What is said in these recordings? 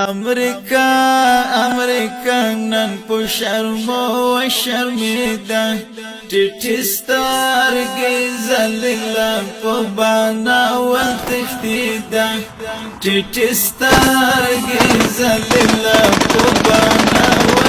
امریکا امریکا نن په شرمو و شرمیدا ټیټی سترګې ذلیلا په بانا و تښتیدا ټیټی سترګې ذلیلا په بانا و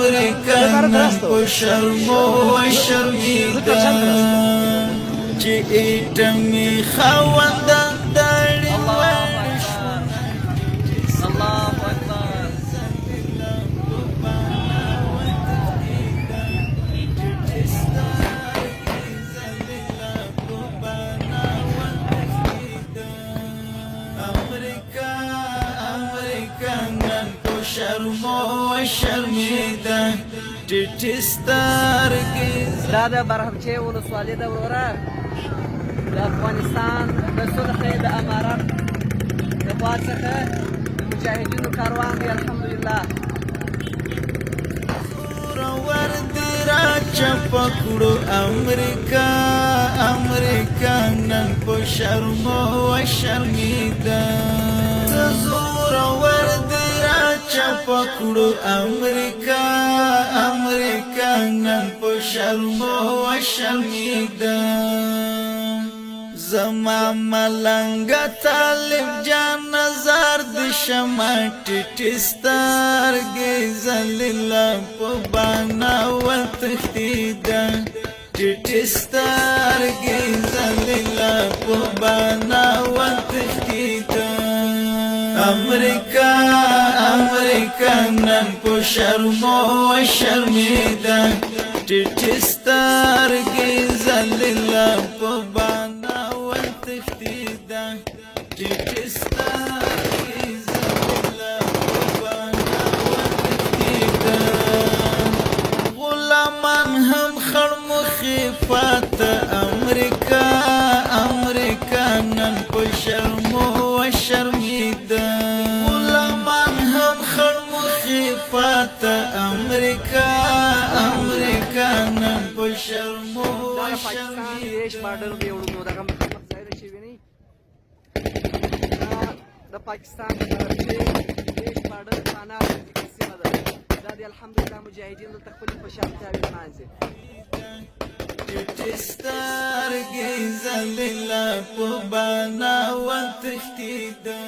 امریکا نن په شرمو و شرمیدا چې ایټمي خاوندان دړي شرمو و شرمیدا ټیټی سترګې دا د برهمچې ولسوالۍ ده وروره د افغانستان د صلح د امارت د خوا څخه د مجاهدینو کاروان دی الحمدلله ور دې راچپه کړو امریکا امریکا نن په شرمو و شرمیدا ور دې راچپه کړو امریکا امریکا نن په شرمو و شرمیدا زما ملنګ طالب جان نظر د شمع ټیټی سترګې ذلیلا په بانا و تښتیدا ټیټی سترګې ذلیلا په بانا و تښتیدا امریکا امریکا نن په شرمو و شرمیدا ټیټی سترګې ذلیلا په بانا و تښتیدا ټیټی سترګې ذلیلا په بانا و تښتیدا غلامان هم خړ مخې پاته امریکا امریکا نن په شرمو و شرمیدا غلامان هم خړ مخې پاته امریکا امریکا نن په شرمو و شرمیدا د پاکستان د طرفې دیش پاډر خانه سیمه ده دا د الحمدلله مجاهدین دلته خپلې خوشحالتیاوې لمانځي ټیټی سترګې ذلیلا په بانا و تښتیدا